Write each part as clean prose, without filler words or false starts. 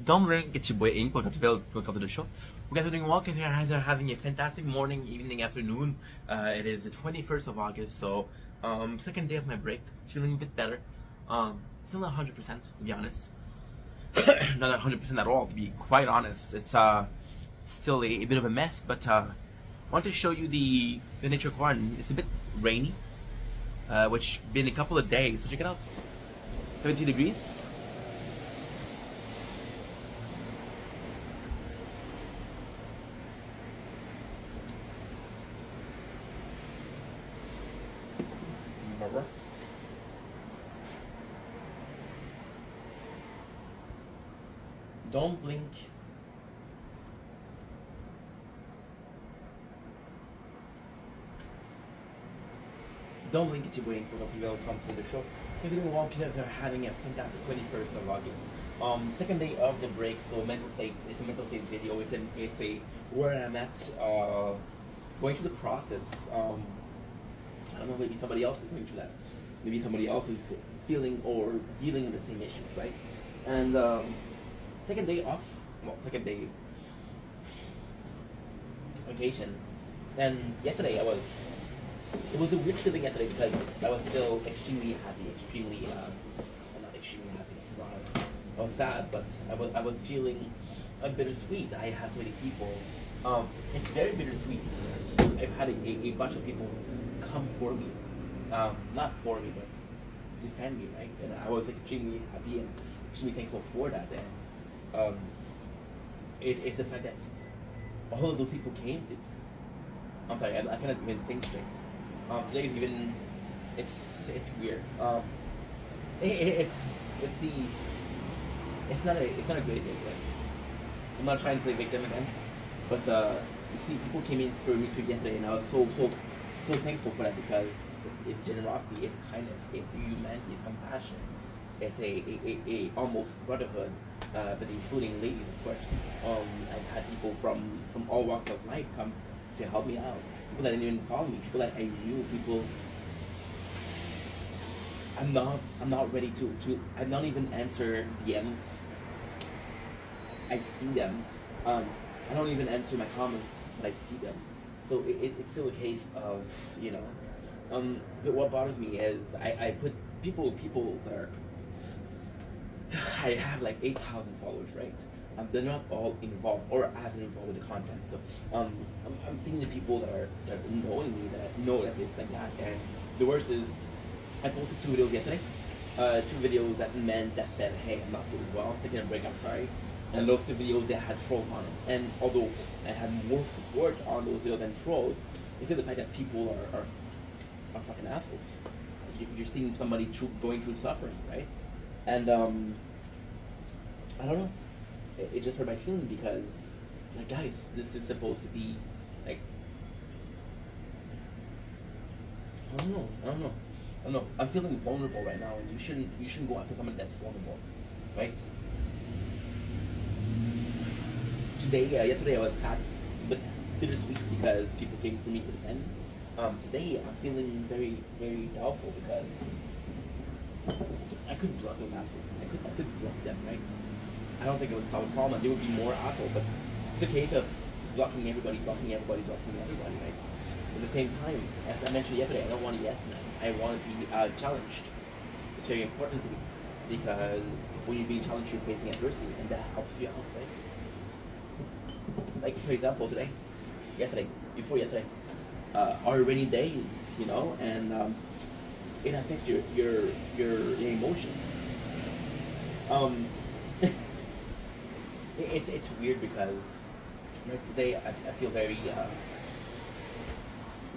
Don't ring, it's your boy Ink. Welcome to the show. You guys are doing well. You guys are having a fantastic morning, evening, afternoon. It is the 21st of August, so second day of my break. Feeling a bit better. Still not 100%, to be honest. Not 100% at all, to be quite honest. It's still a bit of a mess, but I want to show you the nature garden. It's a bit rainy, which been a couple of days. So check it out. 70 degrees. Don't blink. Don't blink, it's your boy Ink. Welcome to the show. Everything well, kids are having a fantastic 21st of August. Second day of the break, so mental state. It's a mental state video. It's a where I'm at, going through the process. I don't know, maybe somebody else is going through that. Maybe somebody else is feeling or dealing with the same issues, right? And second day off, second day vacation. And yesterday it was a weird feeling yesterday because I was still extremely happy, not extremely happy, I was sad, but I was feeling bittersweet. I had so many people. It's very bittersweet. I've had a bunch of people come for me, not for me, but defend me, right? And I was extremely happy and extremely thankful for that. And it's the fact that all of those people came to. I'm sorry, I cannot even think straight. Today is even, it's weird. It's not a great day. Right? I'm not trying to play victim again, but you see, people came in for me too yesterday, and I was so thankful for that because it's generosity, it's kindness, it's humanity, it's compassion. It's a almost brotherhood, but including ladies, of course. I've had people from all walks of life come to help me out. People that didn't even follow me, people that I knew, people. I'm not ready to. I don't even answer DMs. I see them. I don't even answer my comments, but I see them. So it's still a case of, you know. But what bothers me is I put people that are. I have like 8,000 followers, right? They're not all involved or as involved with the content. So I'm seeing the people that are knowing me, that know that it's like that. And the worst is, I posted 2 videos yesterday. 2 videos that meant that said, hey, I'm not feeling well, taking a break, I'm sorry. And those 2 videos that had trolls on it. And although I had more support on those videos than trolls, it's still the fact that people are fucking assholes. You're seeing somebody going through suffering, right? And I don't know. It just hurt my feeling because, like, guys, this is supposed to be like, I don't know. I'm feeling vulnerable right now, and you shouldn't go after someone that's vulnerable, right? Yesterday I was sad, but bittersweet because people came for me to defend. Today I'm feeling very, very doubtful because I could block those assholes. I could block them, right? I don't think it would solve a problem. There would be more assholes, but it's a case of blocking everybody, right? At the same time, as I mentioned yesterday, I don't want a yes man. I want to be challenged. It's very important to me because when you're being challenged, you're facing adversity, and that helps you out, right? Like, for example, before yesterday, are rainy days, you know, and it affects your emotions. It's weird because like today I feel very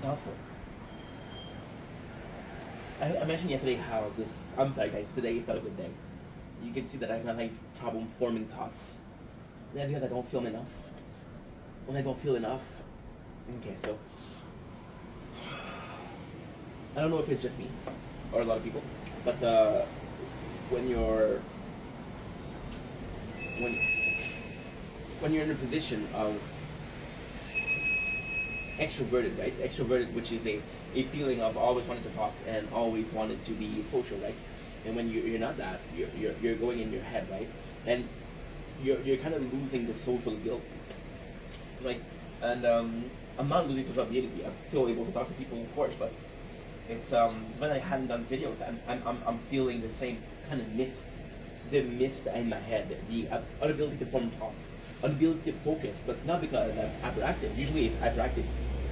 doubtful. I mentioned yesterday how I'm sorry guys, today is not a good day. You can see that I have problem forming thoughts. That's because I don't feel enough. When I don't feel enough, okay, so I don't know if it's just me or a lot of people, but when you're in a position of extroverted, right? Extroverted, which is a feeling of always wanting to talk and always wanted to be social, right? And when you're not that, you're going in your head, right? And you're kind of losing the social guilt, like, and I'm not losing social ability. I'm still able to talk to people, of course, but it's when I haven't done videos, I'm feeling the same kind of mist, the mist in my head, the inability to form thoughts, inability to focus, but not because I'm hyperactive. Usually it's hyperactive,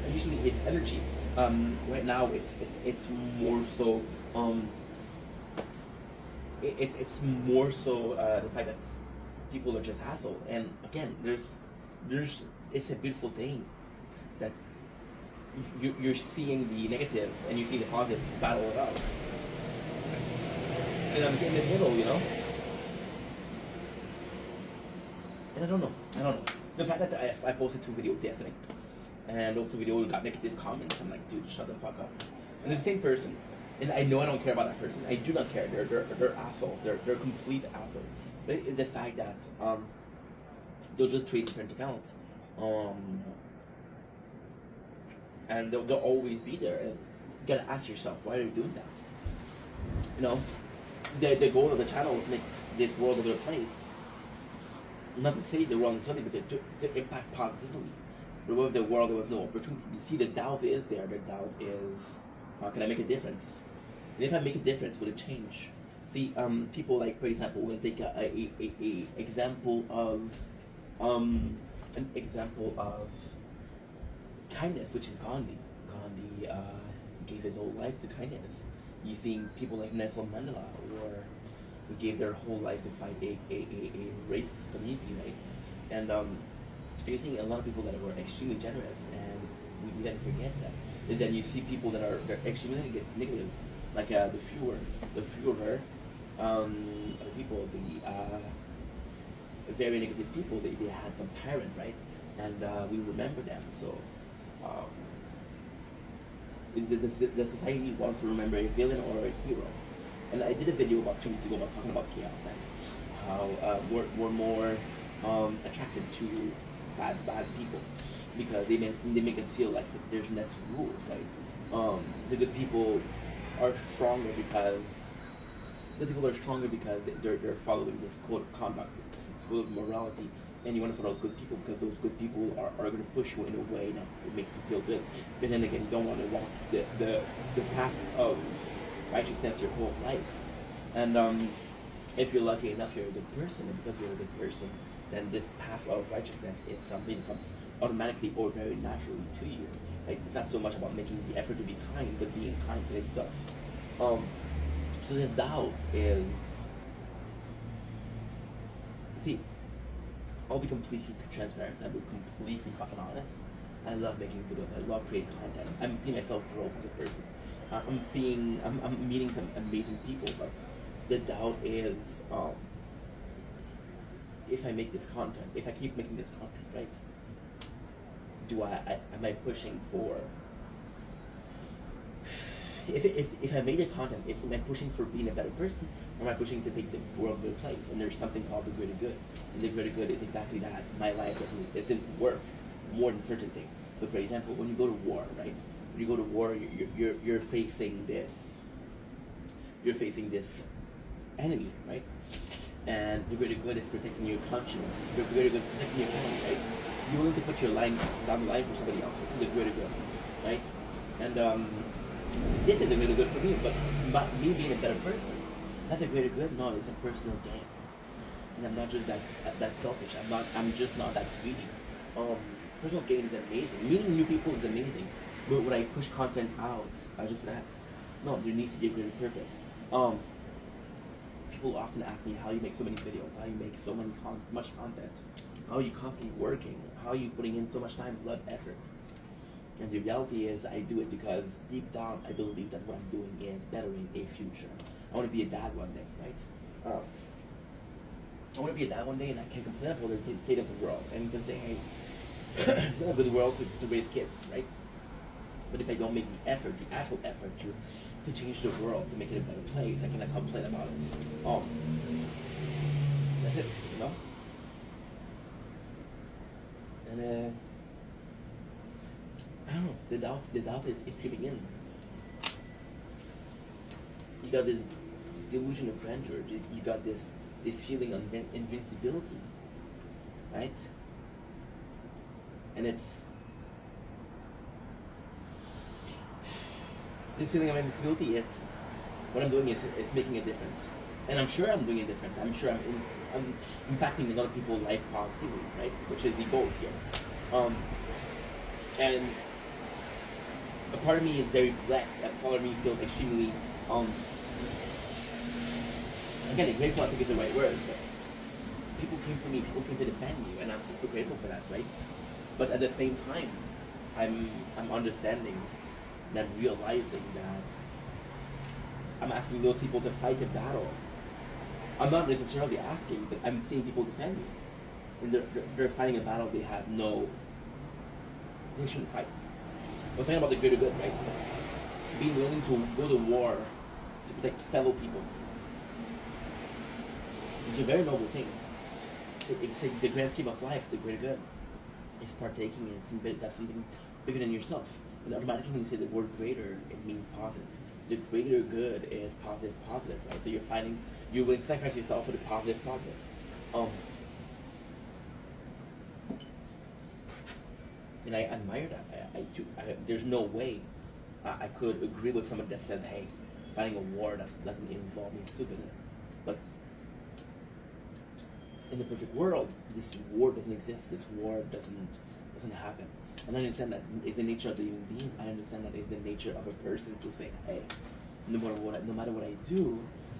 and usually it's energy. Right now it's more so it's more so the fact that people are just hassle. And again, there's it's a beautiful thing that you're seeing the negative and you see the positive battle it out. And I'm in the middle, you know. And I don't know. The fact that I posted 2 videos yesterday, and those 2 videos got negative comments. I'm like, dude, shut the fuck up. And it's the same person, and I know I don't care about that person. I do not care. They're assholes. They're complete assholes. But it's the fact that they'll just create different accounts, and they'll always be there. And you gotta ask yourself, why are you doing that? You know, the goal of the channel is to make this world a better place. Not to say the world is something, but to impact positively. But with the world, there was no opportunity. You see, the doubt is there. The doubt is, how can I make a difference? And if I make a difference, will it change? See, people like, for example, we're gonna take a example of an example of kindness, which is Gandhi. Gandhi gave his whole life to kindness. You see people like Nelson Mandela, or who gave their whole life to fight a racist community, right? And you're seeing a lot of people that were extremely generous, and we then forget that. And then you see people that are extremely negative, like the Führer, other people, the very negative people. They had some tyrant, right? And we remember them. So the society wants to remember a villain or a hero. And I did a video about 2 weeks ago about talking about chaos and how we're more attracted to bad people because they make us feel like there's less rules, right? The good people are stronger because they're following this code of conduct, this code of morality, and you want to follow good people because those good people are going to push you in a way that it makes you feel good. But then again, you don't want to walk the path of righteousness your whole life. And if you're lucky enough, you're a good person, and because you're a good person, then this path of righteousness is something that comes automatically or very naturally to you. Like, it's not so much about making the effort to be kind, but being kind in itself. So this doubt is, see, I'll be completely transparent. I'll be completely fucking honest. I love making videos. I love creating content. I'm seeing myself grow as a person. I'm meeting some amazing people, but the doubt is, if I make this content, if I keep making this content, right? Am I pushing for? If I made the content, am I pushing for being a better person, or am I pushing to make the world a better place? And there's something called the greater good, and the greater good is exactly that. My life isn't worth more than certain things. So, for example, when you go to war, right? When you go to war, you're facing this. You're facing this enemy, right? And the greater good is protecting your conscience. The greater good is protecting your family, right? You're willing to put your line down the line for somebody else. This is the greater good, right? And this is the greater good for me, but me being a better person, that's a greater good. No, it's a personal gain, and I'm not just that selfish. I'm just not that greedy. Personal gain is amazing. Meeting new people is amazing, but when I push content out, I just ask, no, there needs to be a greater purpose. People often ask me how you make so many videos, how you make so much content, how are you constantly working, how are you putting in so much time, blood, effort. And the reality is, I do it because deep down, I believe that what I'm doing is bettering a future. I want to be a dad one day, right? I want to be a dad one day, and I can complain about the state of the world, and you can say, hey, it's not a good world to raise kids, right? But if I don't make the effort, the actual effort to change the world, to make it a better place, I cannot complain about it. That's it, you know? And I don't know, the doubt is creeping in. You got this delusion of grandeur, you got this feeling of invincibility. right? And it's this feeling of invincibility is what I'm doing is making a difference, and I'm sure I'm doing a difference. I'm sure I'm impacting a lot of people's life positively, right? Which is the goal here. And a part of me is very blessed. A part of me feels extremely again, grateful I think is the right word, but people came for me, people came to defend me, and I'm super grateful for that, right? But at the same time, I'm understanding and I'm realizing that I'm asking those people to fight a battle. I'm not necessarily asking, but I'm seeing people defend me. And they're fighting a battle they have they shouldn't fight. We're talking about the greater good, right? Being willing to go to war to protect fellow people. It's a very noble thing. It's the grand scheme of life, the greater good. It's partaking in something that's something bigger than yourself. And automatically when you say the word greater, it means positive. The greater good is positive, right? So you're willing to sacrifice yourself for the positive. And I admire that. I do. There's no way I could agree with someone that said, hey, fighting a war doesn't involve me stupid. But in the perfect world, this war doesn't exist. This war doesn't happen. And I understand that is the nature of the human being. I understand that is the nature of a person to say, hey, no matter what I do,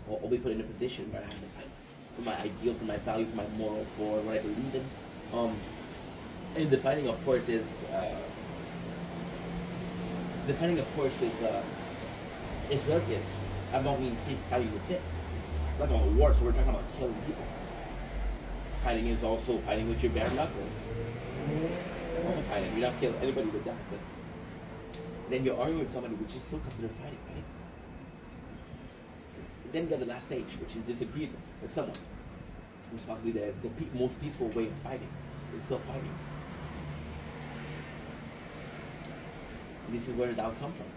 I'll be put in a position where I have to fight for my ideal, for my values, for my moral, for what I believe in. And the fighting, of course, is relative. I don't mean fighting with fists. We're talking about war, so we're talking about killing people. Fighting is also fighting with your bare knuckle. That's not fighting. You're not killing anybody with that, but then you're arguing with somebody, which is still considered fighting, right? Then you got the last stage, which is disagreement with someone, which is possibly the most peaceful way of fighting. It's still fighting. And this is where the Tao comes from.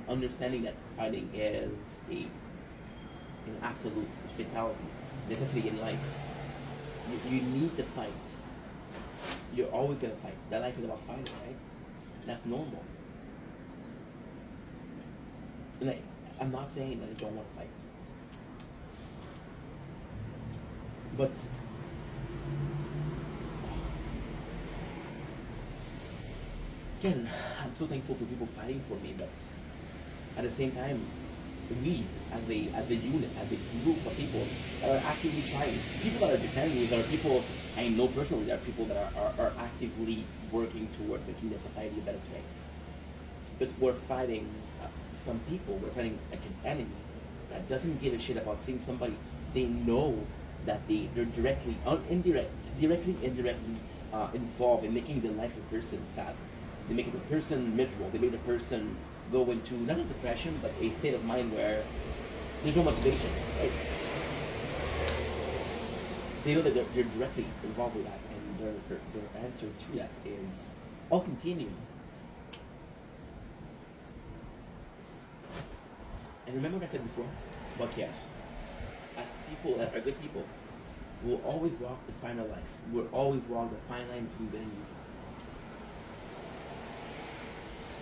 Understanding that fighting is an absolute fatality, necessity in life. You need to fight. You're always gonna fight. That life is about fighting, right? That's normal. And I'm not saying that I don't want to fight. But again, I'm so thankful for people fighting for me, but at the same time, we as a unit, as a group of people that are actively trying, people that are defending me, there are people I know personally, there are people that are actively working toward making the society a better place. But we're fighting some people, we're fighting like an enemy that doesn't give a shit about seeing somebody they know that they're directly indirectly involved in making the life of a person sad. They make the person miserable. They make the person go into not a depression, but a state of mind where there's no motivation, right? They know that they're directly involved with that, and their answer to that is, I'll continue. And remember what I said before about chaos. As people that are good people, we'll always walk the fine life. We'll always walk the fine line between good and evil.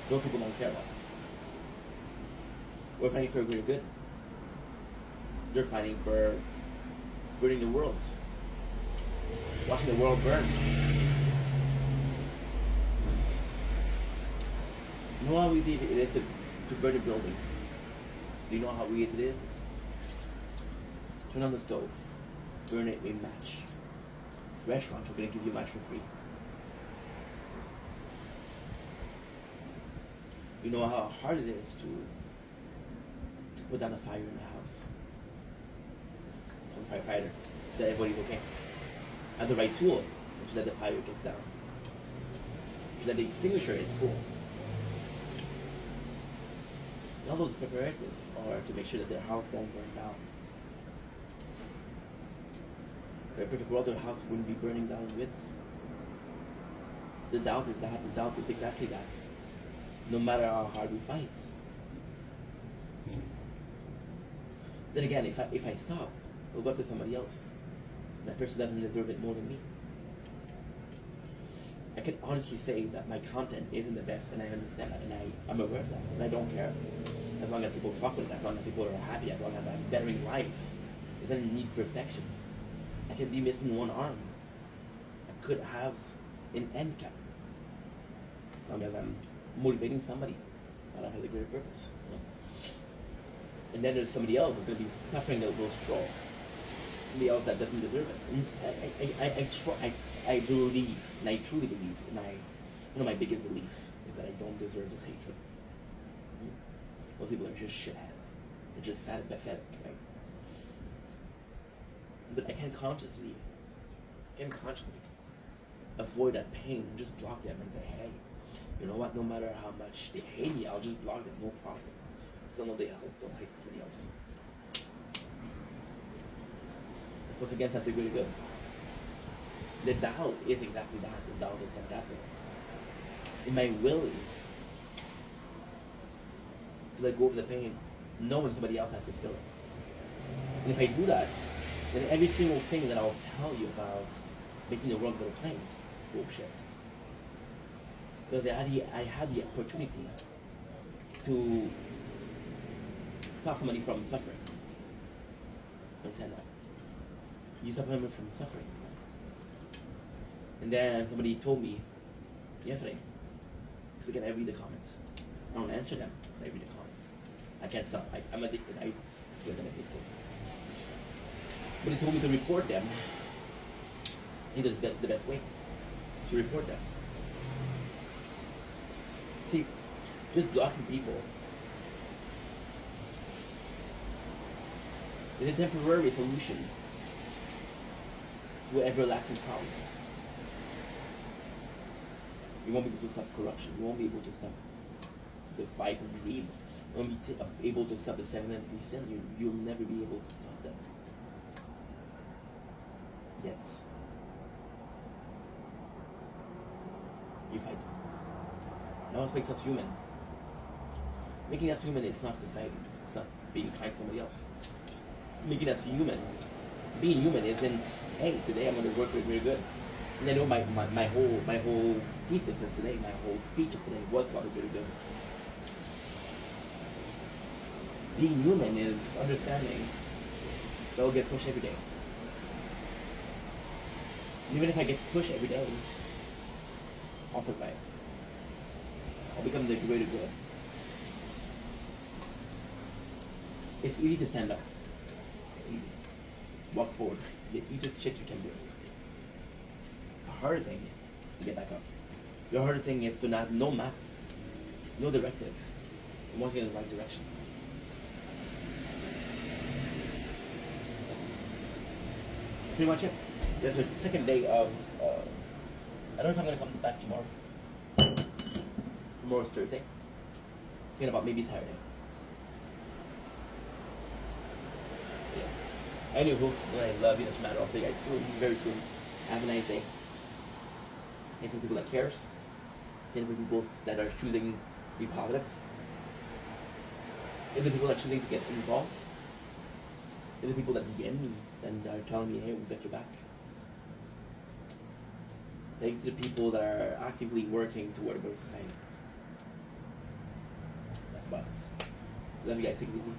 Those people don't care about us. We're fighting for a greater good. They're fighting for burning the world. Watching the world burn. You know how easy it is to burn a building? Do you know how easy it is? Turn on the stove. Burn it with a match. Restaurants are going to give you a match for free. You know how hard it is to put down a fire in the house. I'm a firefighter. That everybody's okay. Have the right tool, so that the fire gets down. So that the extinguisher is full. And all those preparatives are to make sure that their house don't burn down. In a perfect world, their house wouldn't be burning down with. The doubt is that. The doubt is exactly that. No matter how hard we fight. Then again, if I stop, it'll go to somebody else. That person doesn't deserve it more than me. I can honestly say that my content isn't the best, and I understand that, and I'm aware of that, and I don't care. As long as people fuck with it, as long as people are happy, as long as I'm bettering life. It doesn't need perfection. I could be missing one arm. I could have an end cap. As long as I'm motivating somebody, and I have a greater purpose. You know? And then there's somebody else who's going to be suffering those trolls. Somebody else that doesn't deserve it. And I believe, and I truly believe, and one of my biggest beliefs is that I don't deserve this hatred. Most people are just shithead. They're just sad and pathetic, right? But I can consciously avoid that pain and just block them and say, hey, you know what, no matter how much they hate me, I'll just block them, no problem. Because I know they don't hate somebody else. Once again, that's really good. The Tao is exactly that. The Tao is fantastic. And my will is to let go of the pain, knowing somebody else has to feel it. And if I do that, then every single thing that I'll tell you about making the world a better place is bullshit. Because I had the opportunity to stop somebody from suffering. Understand that? You stop somebody from suffering. And then somebody told me yesterday, because again I read the comments. I don't answer them, but I read the comments. I can't stop. I'm addicted. I get addicted. But he told me to report them. He does the best way to report them. See, just blocking people is a temporary solution to an everlasting problem. You won't be able to stop corruption. You won't be able to stop the vice and greed. You won't be able to stop the seven and three sin. You'll never be able to stop them. Yet, you fight. That what makes us human. Making us human is not society. It's not being kind to somebody else. Making us human, being human isn't, hey, today I'm going to work really good. And I know my whole thesis of today, my whole speech of today was probably really good. Being human is understanding that I'll get pushed every day. Even if I get pushed every day, I'll survive. I'll become the greater good. It's easy to stand up. It's easy. Walk forward. The easiest shit you can do. The harder thing is to get back up. The harder thing is to have no map, no directive, and walking in the right direction. Pretty much it. There's a second day of, I don't know if I'm going to come back tomorrow. Tomorrow's Thursday. Thinking about maybe Saturday. Yeah. Anywho, I love you, doesn't matter. I'll see you guys soon, very soon. Have a nice day. And for people that cares, and for people that are choosing to be positive, and the people that are choosing to get involved, and the people that DM me and are telling me, hey, we'll get your back. Thanks to the people that are actively working toward a better society. That's about it. Love you guys. Take it easy.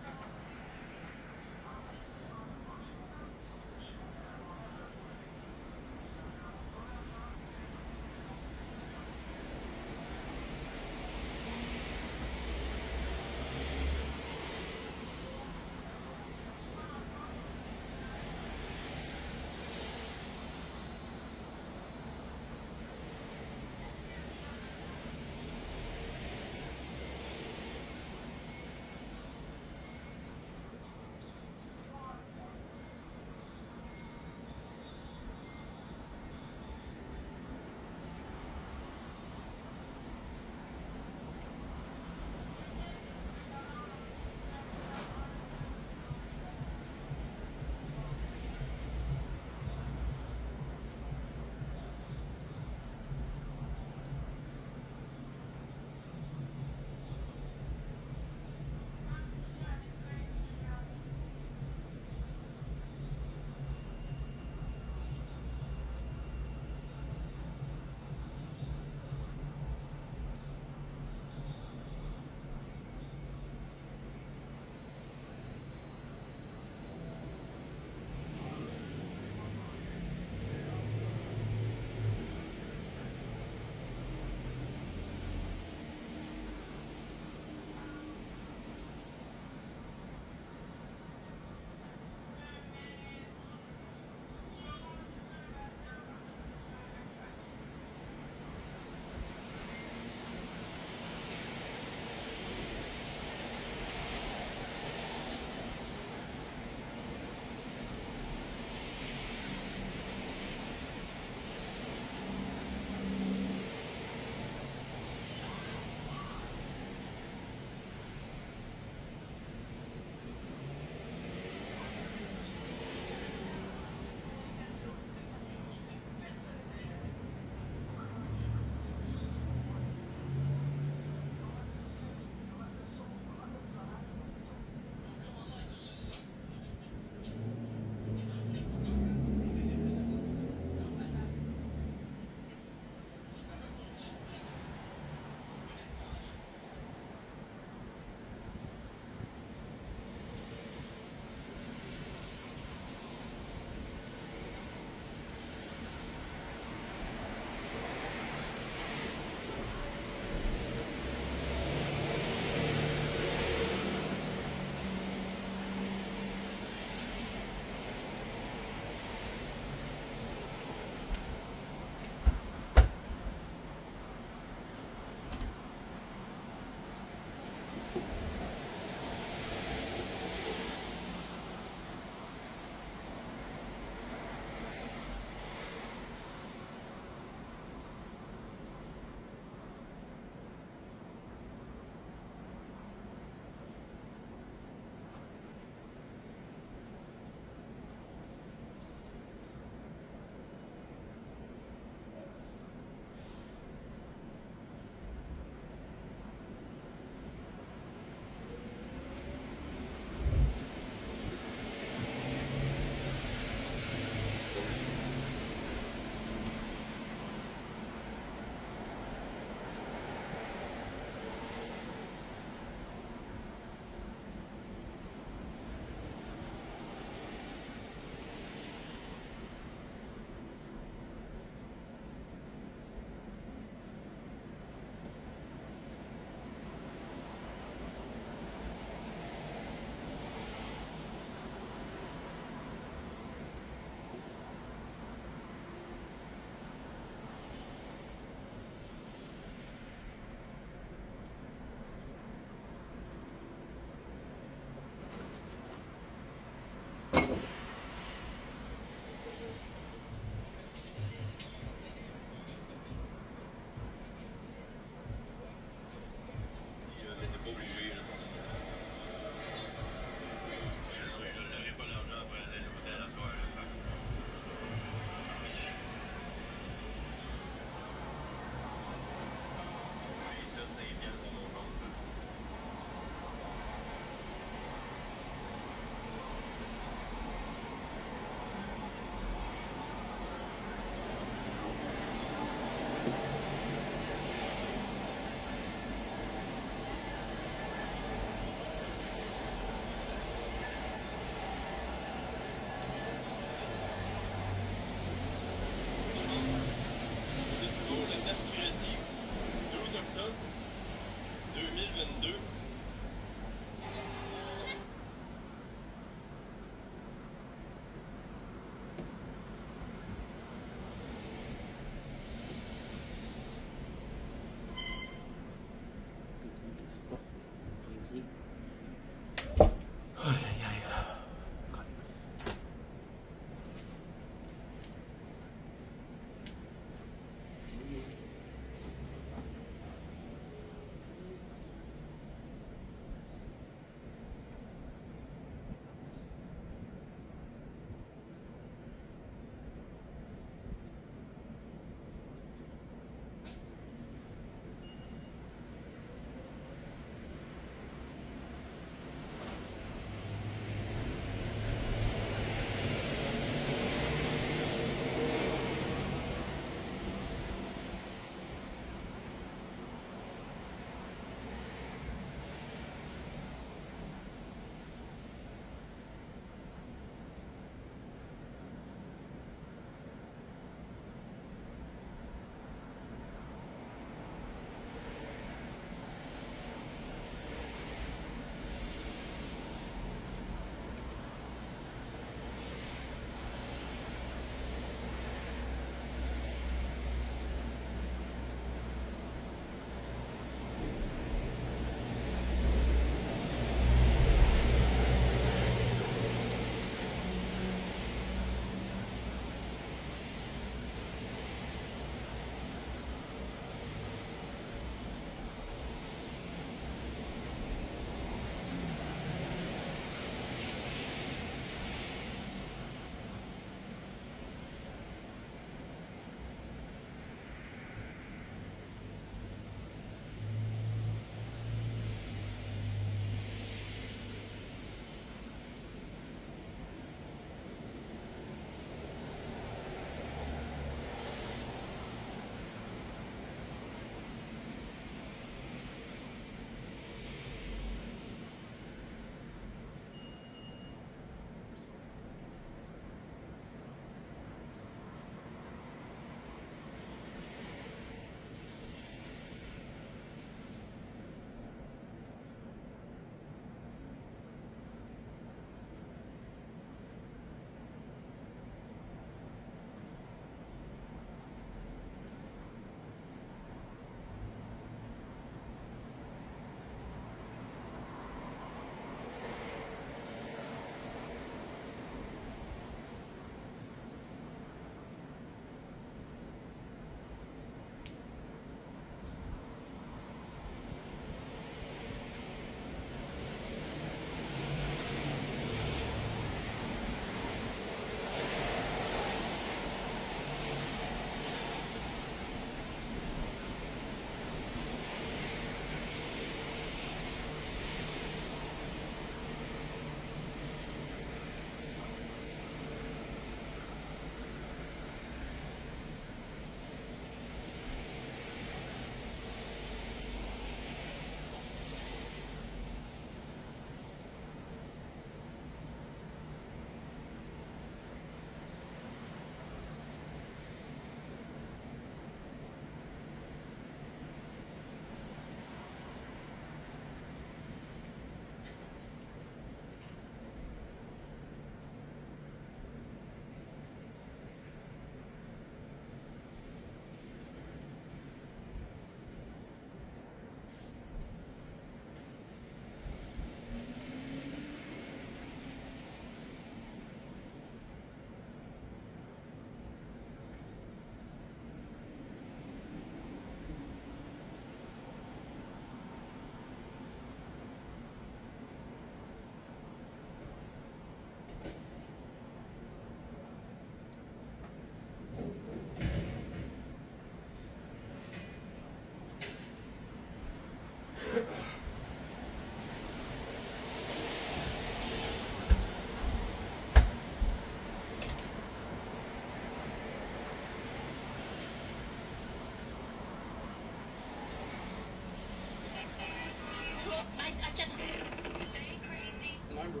Remember,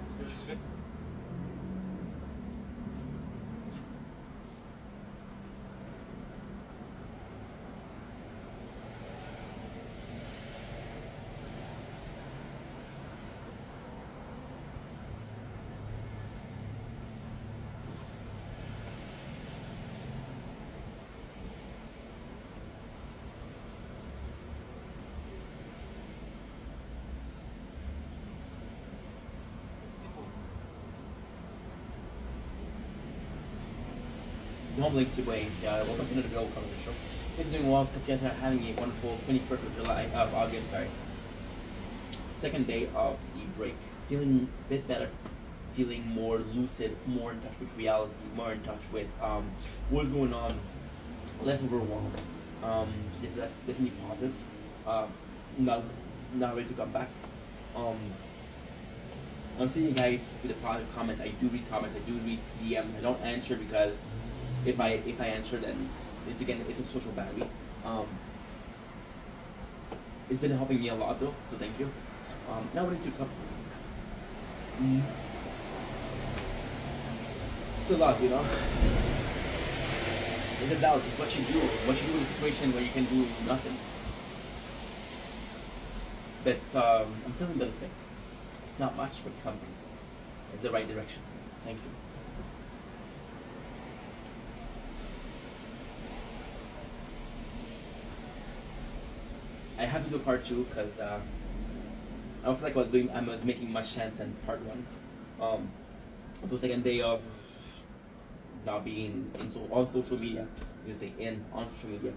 it's very simple. Normally today, welcome to the Bill Cover Show. It's doing well. Together having a wonderful 21st of July, of August, sorry. Second day of the break. Feeling a bit better. Feeling more lucid, more in touch with reality, more in touch with what's going on, less overwhelmed. That's definitely positive. Uh, now, now ready to come back. Um, I'm seeing you guys with a positive comment. I do read comments. I do read DMs. I don't answer because if I answer, then it's a social battery. Um, it's been helping me a lot though, so thank you. Now ready to come. Mm, it's a lot, you know. It's a doubt. It's what you do in a situation where you can do nothing. But I'm feeling better today. It's not much, but something. It's the right direction. Thank you. I have to do part two because I don't feel like I was making much sense in part one. The second day of not being on social media, you say on social media,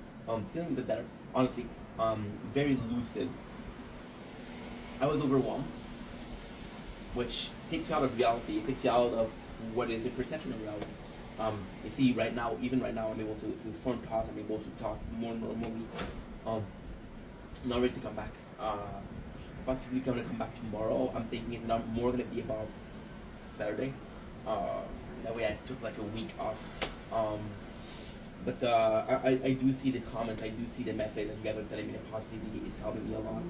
feeling a bit better. Honestly, very lucid. I was overwhelmed, which takes you out of reality. It takes you out of what is the perception of reality. You see, even right now, I'm able to form thoughts. I'm able to talk more normally. Not ready to come back. Possibly going to come back tomorrow. I'm thinking it's not more going to be about Saturday. That way I took like a week off. But I do see the comments. I do see the message that you guys are sending me. The positivity is helping me a lot.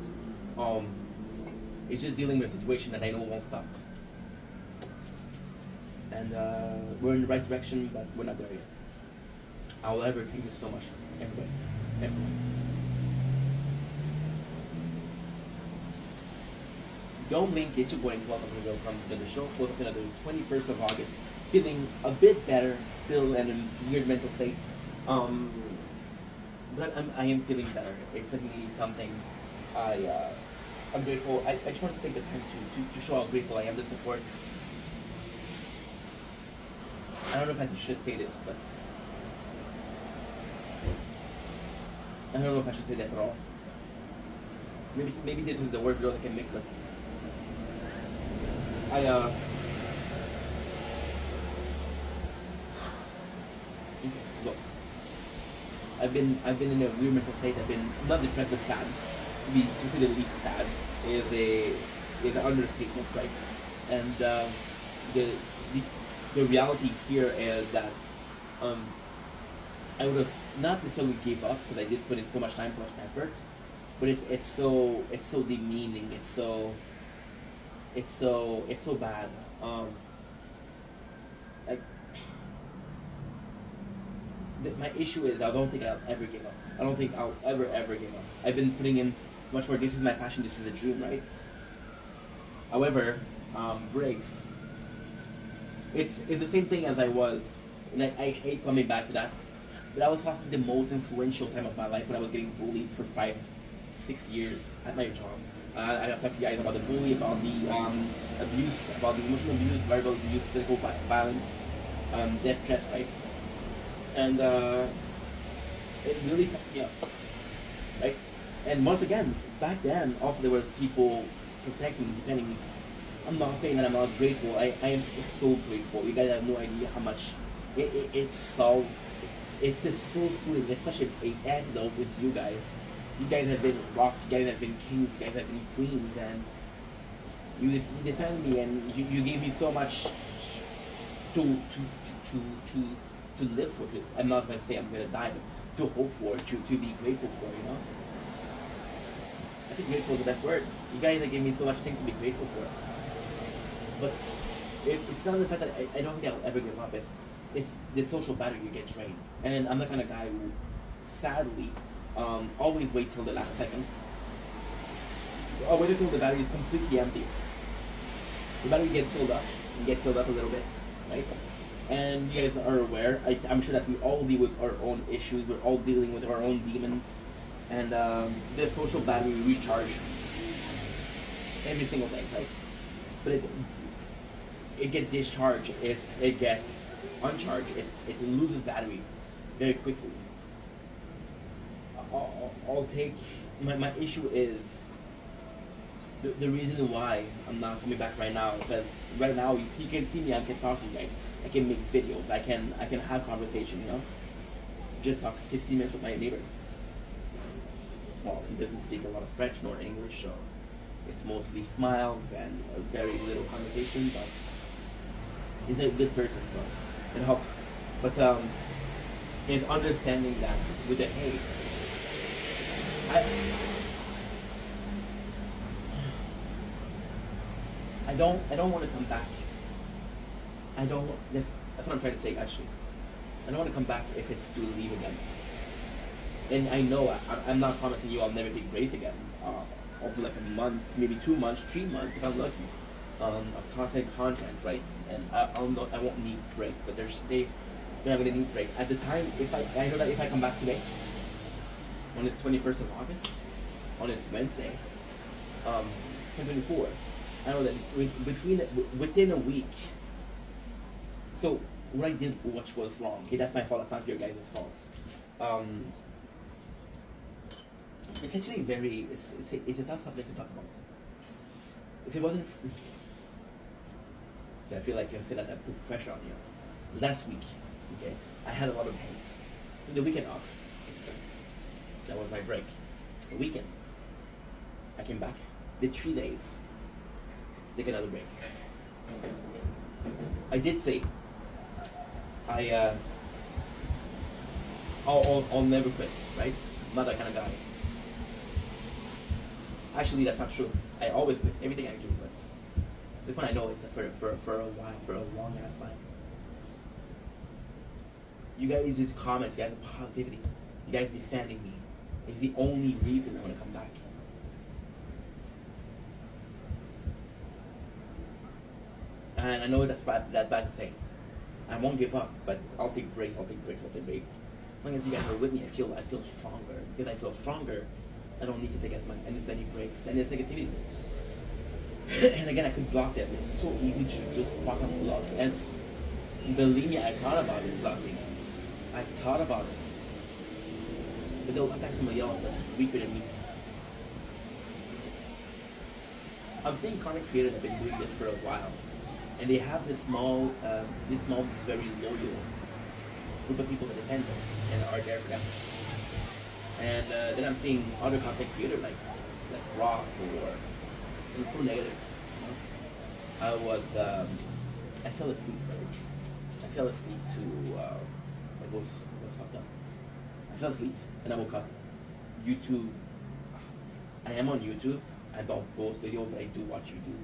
It's just dealing with a situation that I know won't stop. And we're in the right direction, but we're not there yet. However, thank you so much, everybody. Everyone. Don't blink, get your boy, welcome to Welcome to the show. Welcome to the 21st of August. Feeling a bit better, still in a weird mental state. But I am feeling better. It's certainly something I'm grateful. I just want to take the time to show how grateful I am to support. I don't know if I should say this, but I don't know if I should say this at all. Maybe this is the worst video I can make, but so I've been in a weird mental state. I've been not depressed but sad. To say the least sad is an understatement, right? And the reality here is that I would have not necessarily gave up because I did put in so much time, so much effort. But it's so demeaning. It's so bad. Like my issue is I don't think I'll ever give up. I don't think I'll ever give up. I've been putting in much more. This is my passion. This is a dream, right? However, breaks. It's the same thing as I was, and I hate coming back to that. But that was possibly the most influential time of my life when I was getting bullied for 5-6 years at my job. I have talked to you guys about the bully, about the abuse, about the emotional abuse, verbal abuse, physical violence, death threats, right? And it really fucked me up, right? And once again, back then, also there were people protecting me, defending me. I'm not saying that I'm not grateful. I am so grateful. You guys have no idea how much it solves. It's just so soothing. It's such a antidote with you guys. You guys have been rocks. You guys have been kings. You guys have been queens, and you defend me, and you gave me so much to live for. I'm not gonna say I'm gonna die, but to hope for, to be grateful for. You know. think grateful is the best word. You guys have given me so much things to be grateful for. But it's not the fact that I don't think I'll ever give up. It's the social battery you get drained. And I'm the kind of guy who, sadly, always wait till the last second. Or wait until the battery is completely empty. The battery gets filled up. You get filled up a little bit, right? And you guys are aware, I'm sure that we all deal with our own issues. We're all dealing with our own demons. And the social battery recharge every single day, right? But it gets discharged if it gets uncharged. It loses battery very quickly. I'll take my issue is the reason why I'm not coming back right now, because right now you can see me, I can talk to you guys, I can make videos, I can have conversation, you know, just talk 15 minutes with my neighbor. Well, he doesn't speak a lot of French nor English, so it's mostly smiles and very little conversation, but he's a good person, so it helps. But his understanding that with the hate, I don't want to come back. That's what I'm trying to say, actually. I don't want to come back if it's to leave again. And I know I'm not promising you I'll never take breaks again. I'll do like a month, maybe 2 months, 3 months if I'm lucky. Of constant content, right? And I won't need break, but they're not gonna need break. At the time, I know that if I come back today, on the 21st of August, on this Wednesday, 2024, I know that within a week. So what I did, which was wrong. Okay, that's my fault. That's not your guys' fault. It's actually it's a tough subject to talk about. If it wasn't, I feel like I put pressure on you. Last week, okay, I had a lot of hate. The weekend off, that was my break. The weekend, I came back. Did 3 days. Take another break. I did say, I'll never quit, right? I'm not that kind of guy. Actually, that's not true. I always quit everything I do, but this one I know it's for a while, for a long ass time. You guys just comments, you guys are positivity, you guys defending me. It's the only reason I want to come back. And I know that's bad to say. I won't give up, but I'll take breaks. As long as you guys are with me, I feel stronger. Because I feel stronger, I don't need to take as many breaks. And it's negativity. And again, I could block them. It's so easy to just block and block. And believe me, I thought about it, blocking. I thought about it. But they'll attack somebody else that's weaker than me. I'm seeing content creators have been doing this for a while. And they have this small, very loyal group of people that defend them and are there for them. And then I'm seeing other content creators like Ross or so negative. You know? I fell asleep, right? I fell asleep to it was fucked up. I fell asleep and I woke up. YouTube. I am on YouTube. I don't post video, but I do watch YouTube.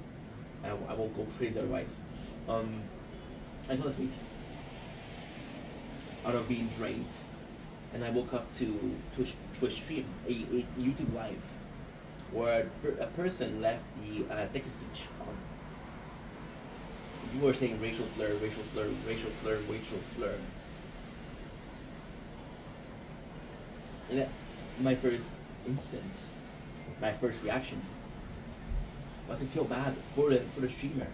I won't go crazy otherwise. I fell asleep out of being drained, and I woke up to a stream, a YouTube live, where a person left the text speech on. You were saying racial slur. And that, my first instant, my first reaction was to feel bad for the streamer.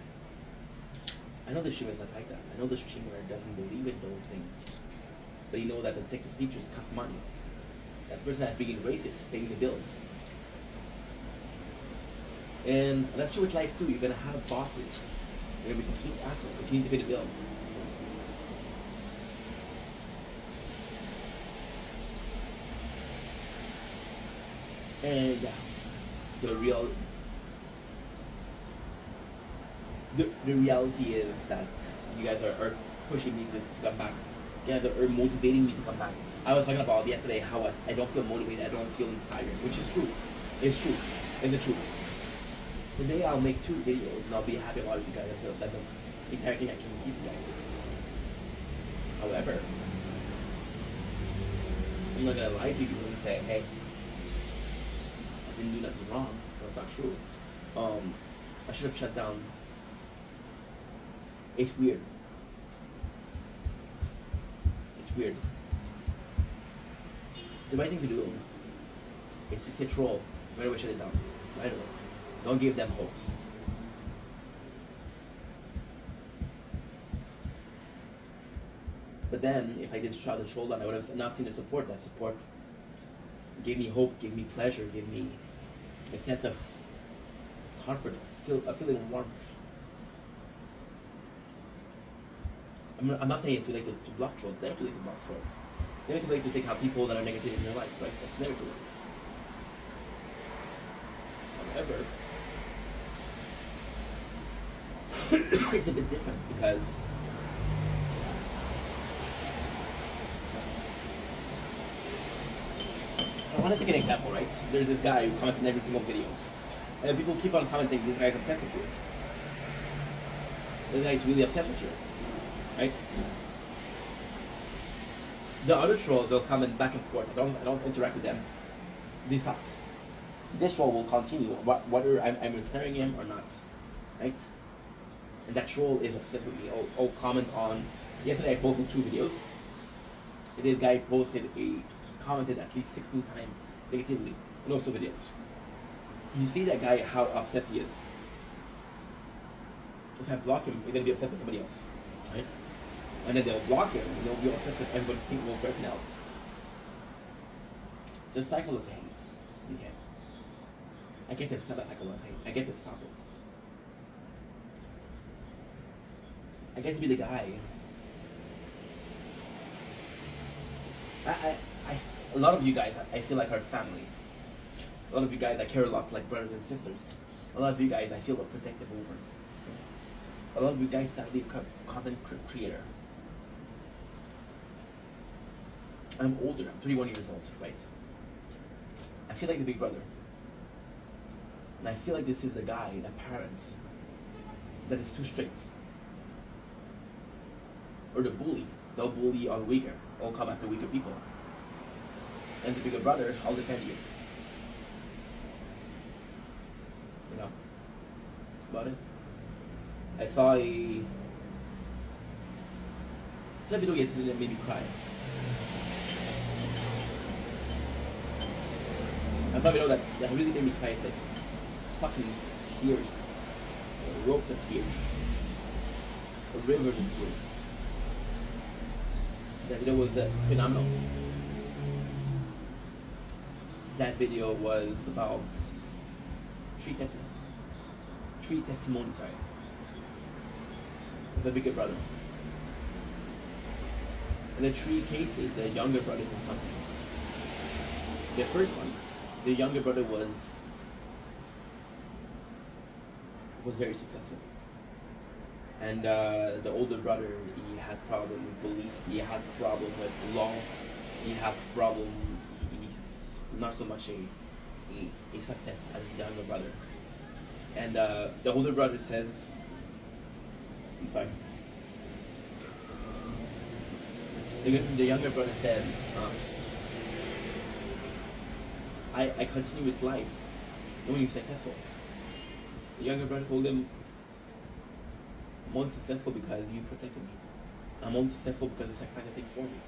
I know the streamer is not like that. I know the streamer doesn't believe in those things. But you know that the text speech costs money. That person that's being racist, paying the bills. And that's true with life too. You're gonna have bosses. You're gonna be complete assholes, but you need to pay the bills. And the reality is that you guys are pushing me to come back. You guys are motivating me to come back. I was talking about yesterday how I don't feel motivated, I don't feel inspired, which is true. It's true. It's the truth. Today I'll make 2 videos and I'll be happy about it because that's the entire thing I can give you guys. However, I'm not gonna lie to you and say, hey, I didn't do nothing wrong. That's not true. I should have shut down. It's weird. It's weird. The right thing to do is to say troll. Right away, shut it down. Right away. Don't give them hopes. But then, if I did shut the troll down, I would have not seen the support. That support gave me hope, gave me pleasure, gave me a sense of comfort, a feeling of warmth. I'm not saying it's too late to block trolls. It's never too late to block trolls. It's never too late to take out people that are negative in your life, right? That's never too late. However, it's a bit different because I want to take an example, right? There's this guy who comments on every single video, and people keep on commenting, this guy's obsessed with you. This guy's really obsessed with you, right? The other trolls, they'll comment back and forth. I don't interact with them. These thoughts. This troll will continue, whether I'm referring him or not, right? And that troll is obsessed with me. I'll comment on. Yesterday I posted 2 videos. And this guy commented at least 16 times negatively in those 2 videos. You see that guy, how obsessed he is. If I block him, he's gonna be obsessed with somebody else, right? And then they'll block him, and they'll be obsessed with everybody's single person else. It's a cycle of hate. Okay. I get to stop that cycle of hate. I get to stop it. I get to be the guy. A lot of you guys, I feel like are family. A lot of you guys, I care a lot, like brothers and sisters. A lot of you guys, I feel protective over. A lot of you guys, sadly, content creator. I'm older. I'm 31 years old, right? I feel like the big brother. And I feel like this is the guy, the parents, that is too strict. Or the bully. They'll bully on weaker. They'll come after weaker people. And the bigger brother, I'll defend you. You know? That's about it. I saw a video yesterday that made me cry. I saw a video that really made me cry. It's like fucking tears. Ropes of tears. Rivers of tears. That video was phenomenal. That video was about 3 testimonies, sorry. Of the bigger brother. In the 3 cases, the younger brother did something. The first one, the younger brother was very successful. And the older brother, he had problems with police, he had problems with law, he had problems, he's not so much a success as the younger brother. And the older brother says, I'm sorry, the younger brother said, I continue with life knowing you're successful. The younger brother told him, I'm only successful because you protected me. I'm only successful because you sacrificed everything for me.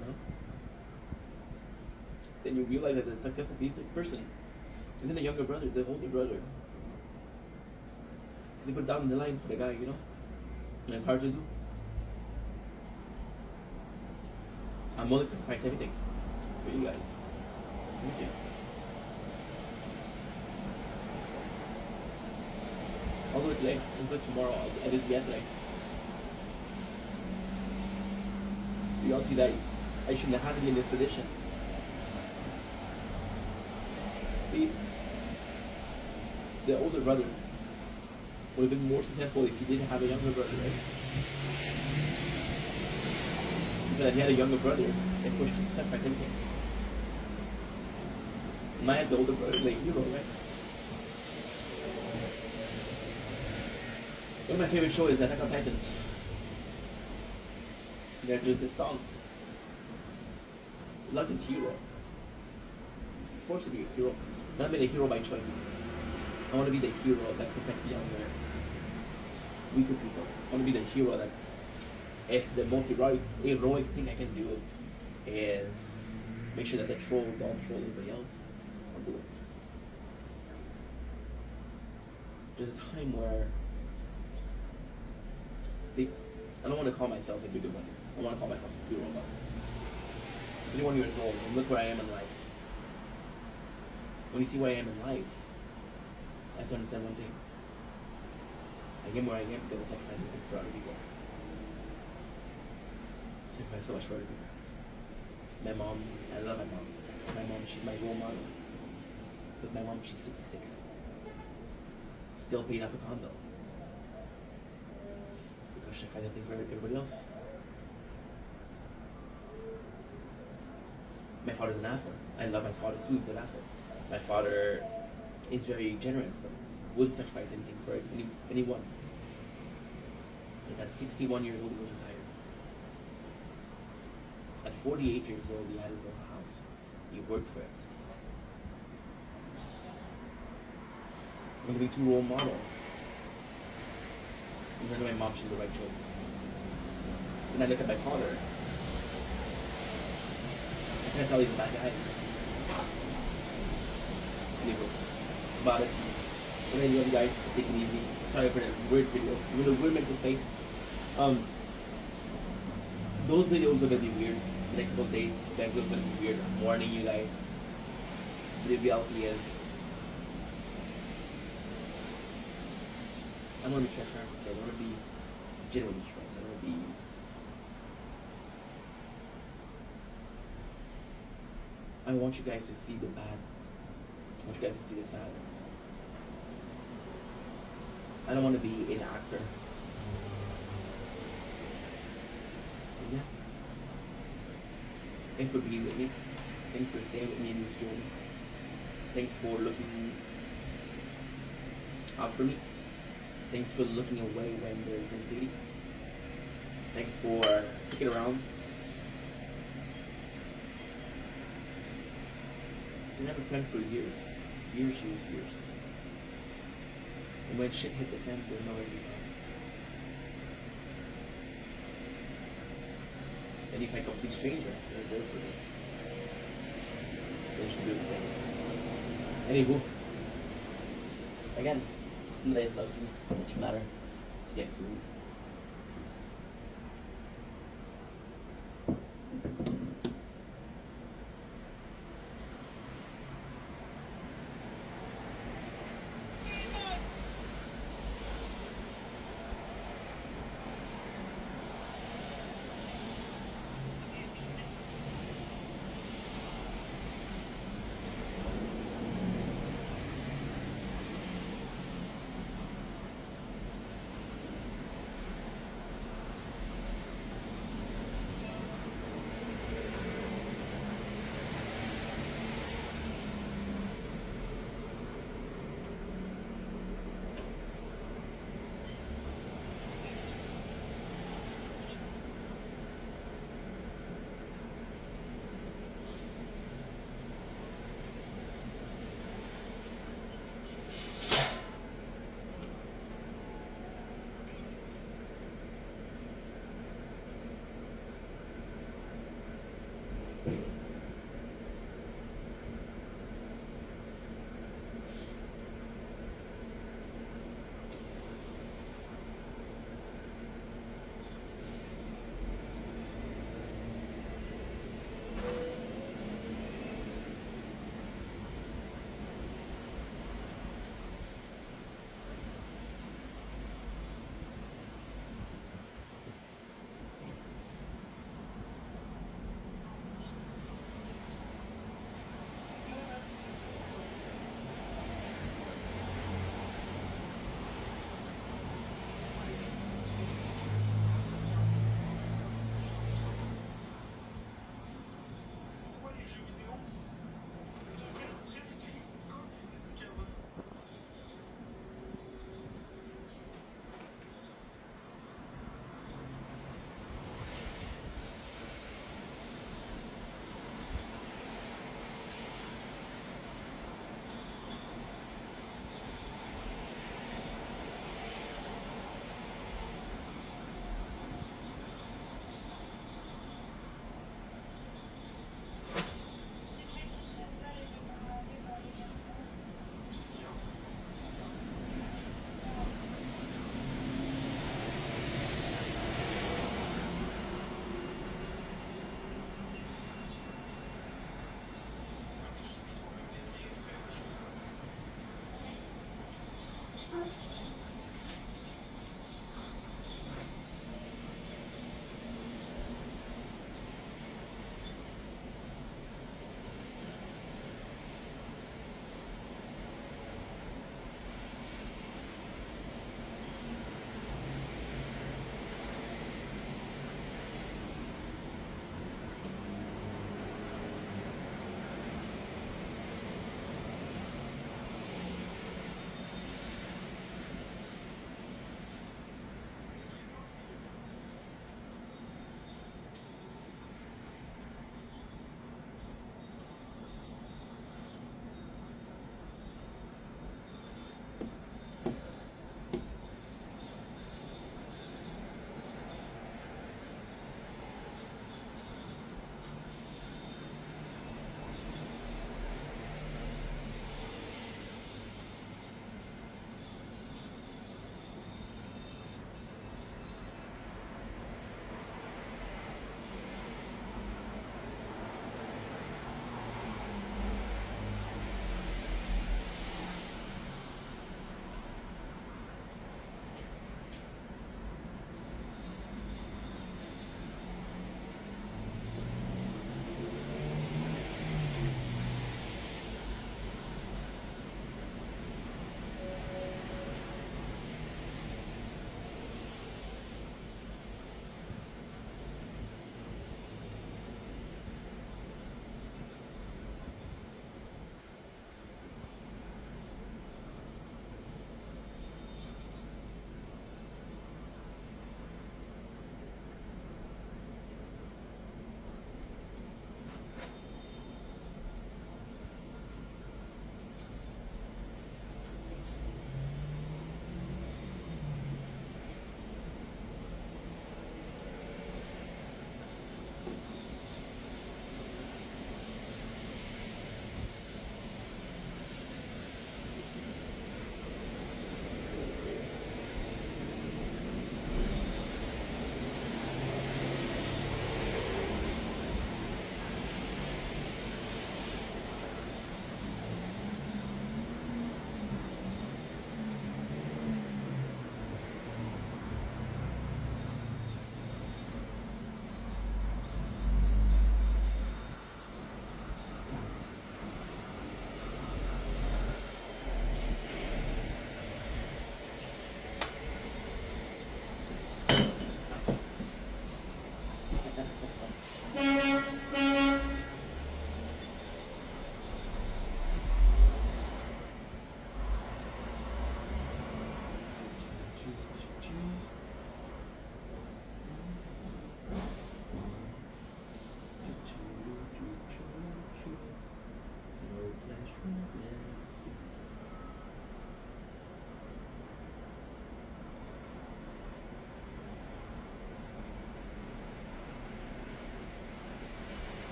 No? Then you realize that the successful person isn't the younger brother, it's the older brother. They put down the line for the guy, you know? And it's hard to do. I'm willing to sacrifice everything for you guys. Thank you. I'll do it today. I'll do it tomorrow. I did it yesterday. You all see that I shouldn't have to be in this position. See, the older brother would have been more successful if he didn't have a younger brother, right? Because if he had a younger brother, it pushed him to sacrifice everything. Mine has the older brother, like hero, right? One of my favorite shows is Attack on Titans. There's this song. Like a hero. Forced to be a hero. Not being a hero by choice. I want to be the hero that protects the younger, weaker people. I want to be the hero that, if the most heroic thing I can do is make sure that the troll don't troll anybody else, I'll do it. There's a time where, see, I don't want to call myself a bigger one. I want to call myself a hero. But 21 years old, and look where I am in life. When you see where I am in life, I have to understand one thing. I am where I am because I sacrificed something for other people. I sacrificed so much for other people. My mom, I love my mom. My mom, she's my role model. But my mom, she's 66. Still paying off a condo. Because she sacrificed something for everybody else. My father's an asshole. I love my father too, he's an asshole. My father is very generous, but wouldn't sacrifice anything for anyone. And at 61 years old, he was retired. At 48 years old, he had his own house. He worked for it. I'm going to be two role models. And then my mom, she's the right choice. And I look at my father. I can't tell he's a bad guy. Anyway, about it. What I love you guys, take it easy. Sorry for the weird video. We're mental space. Those videos are gonna be weird. The next couple days, that videos are gonna be weird. I'm warning you guys. The reality is, I wanna be transparent. I wanna be genuinely transparent. I wanna be. I want you guys to see the bad. I want you guys to see the sad. I don't want to be an actor. And yeah. Thanks for being with me. Thanks for staying with me in this journey. Thanks for looking out for me. Thanks for looking away when there's negativity. Thanks for sticking around. We never friends for years. Years. And when shit hit the fan, there's nowhere to be found. And if I complete stranger, they're there for me. They should do the thing. Anywho, again, they love you. It doesn't matter. Get food. Bye.